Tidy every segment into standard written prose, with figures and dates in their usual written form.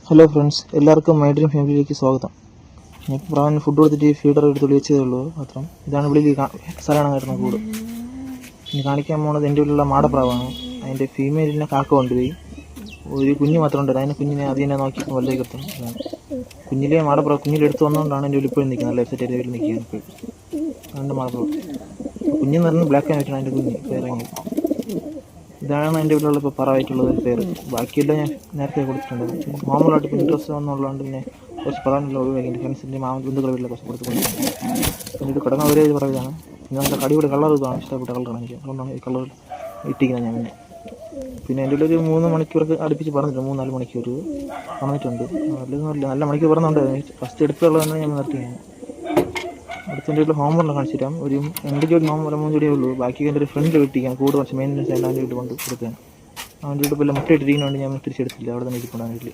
Hello friends, എല്ലാവർക്കും my dream ഫാമിലിയിലേക്ക് സ്വാഗതം. ഞാൻ പ്രാവിന് ഫുഡ് കൊടുത്തിട്ട് ഫീഡർ എടുത്ത് വിളിച്ചതേ ഉള്ളൂ മാത്രം. ഇതാണ് വിളിയിൽ സ്ഥലമാണ് കിടന്നത് കൂട്. ഇനി കാണിക്കാൻ പോകുന്നത് എൻ്റെ ഉള്ളിലുള്ള മാടപ്രാവാണ്. അതിൻ്റെ ഫീമെയിലിനെ കാക്ക കൊണ്ടുപോയി. ഒരു കുഞ്ഞ് മാത്രം ഉണ്ട്. അതിനെ കുഞ്ഞിനെ അതിനെ നോക്കി വലുതായി കിട്ടും. കുഞ്ഞിലെ മാടപ്രാവ് കുഞ്ഞിലെടുത്ത് വന്നുകൊണ്ടാണ് എൻ്റെ ഉള്ളിൽ ഇപ്പോഴും നിൽക്കുന്നത്. ലെഫ്റ്റ് സൈഡ് ഏരിയയിൽ നിൽക്കുകയാണ് ഇപ്പോൾ. അതുകൊണ്ട് മാടപ്രാവ് കുഞ്ഞെന്ന് പറഞ്ഞാൽ ബ്ലാക്ക് ആൻഡ് വൈറ്റാണ് അതിൻ്റെ കുഞ്ഞ് പേരിറങ്ങി. ഇതാണ് എൻ്റെ വീട്ടിലുള്ള ഇപ്പോൾ പറവായിട്ടുള്ളത് ഒരു പേര്. ബാക്കിയെല്ലാം ഞാൻ നേരത്തെ കൊടുത്തിട്ടുണ്ട്. നോർമലായിട്ട് ഇപ്പോൾ ഇൻട്രസ്റ്റ് വന്നുള്ളതുകൊണ്ട് പിന്നെ കുറച്ച് പറയാനുള്ള ഒഴിവാക്കി. എൻ്റെ ഫ്രണ്ട്സിൻ്റെ ബന്ധുക്കളുടെ വീട്ടിലെ കുറച്ച് കൊടുത്തിട്ടുണ്ട്. എന്നിട്ട് കിടന്ന ഒരേ ഒരു പറയാണ്. നല്ല കടിയുടെ കളർ ഇതാണ്, ഇഷ്ടപ്പെട്ട കളറാണ് എനിക്ക്. അതുകൊണ്ടാണ് ഈ കളർ ഇട്ടിക്കുന്നത് ഞാൻ. പിന്നെ എൻ്റെ ഒരു 3 മണിക്കൂർക്ക് അടുപ്പിച്ച് പറഞ്ഞിട്ടുണ്ട്. 3-4 മണിക്കൂർ പറഞ്ഞിട്ടുണ്ട്. നല്ല മണിക്കൂർ പറഞ്ഞുകൊണ്ട് ഫസ്റ്റ് എടുത്തുള്ളത് തന്നെ ഞാൻ നിർത്തിയാണ്. അടുത്തെൻ്റെ വീട്ടിൽ ഹോംവർക്ക് കാണിച്ചു തരാം. ഒരു 2 ജോഡി ഹോം 3 ജോഡിയേ ഉള്ളൂ. ബാക്കി എൻ്റെ ഒരു ഫ്രണ്ട് കിട്ടിക്കാൻ കൂടെ കുറച്ച് മെയിൻ്റെനൻസ് ആയിട്ട് അവൻ്റെ വീട്ടിൽ കൊണ്ട് കൊടുത്തതാണ്. അവൻ്റെ വീട്ടിൽ ഇപ്പോൾ മുട്ട ഇട്ടിരിക്കുന്നതുകൊണ്ട് ഞാൻ തിരിച്ചെടുത്തില്ല. അവിടെ തന്നെ ഇരിക്കണം വീട്ടിൽ.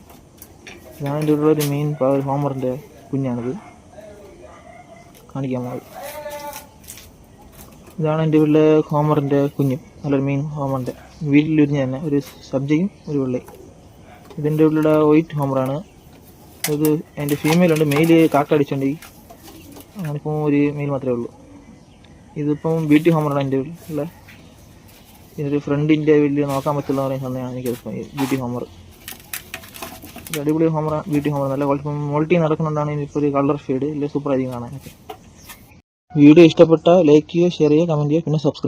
ഇതാണ് എൻ്റെ വീട്ടിലുള്ള ഒരു മെയിൻ ഹോംവറിൻ്റെ കുഞ്ഞാണിത്. കാണിക്കാൻ പോകുന്നത് ഇതാണ് എൻ്റെ വീട്ടിലെ ഹോംവറിൻ്റെ കുഞ്ഞ്. നല്ലൊരു മെയിൻ ഹോംവറിൻ്റെ വീട്ടിലിരുന്ന് തന്നെ ഒരു സബ്ജയും ഒരു വെള്ളയും. ഇതെൻ്റെ വീട്ടിലുള്ള വൈറ്റ് ഹോംവറാണ്. ഇത് എൻ്റെ ഫീമെയിലുണ്ട്. മെയിൽ കാക്കടിച്ചുകൊണ്ട് അങ്ങനിപ്പോൾ ഒരു മെയിൽ മാത്രമേ ഉള്ളൂ. ഇതിപ്പം ബ്യൂട്ടി ഹോമറാണ് എൻ്റെ വീട്ടിലെ. ഇതൊരു ഫ്രണ്ടിൻ്റെ വീട്ടിൽ നോക്കാൻ പറ്റുള്ള പറയുന്ന സമയമാണ് എനിക്കിപ്പോൾ ബ്യൂട്ടി ഹോമർ. അടിപൊളി ഹോമറാണ് ബ്യൂട്ടി ഹോമർ. നല്ല മോൾട്ടി നടക്കുന്നുണ്ടാണ്. ഇപ്പോൾ ഒരു കളർ ഷെയ്ഡ് ഇല്ല, സൂപ്പറായിരിക്കും കാണാനൊക്കെ. വീഡിയോ ഇഷ്ടപ്പെട്ട ലൈക്ക് ചെയ്യുക, ഷെയർ ചെയ്യുക, കമൻറ്റ് ചെയ്യുക, പിന്നെ സബ്സ്ക്രൈബ്.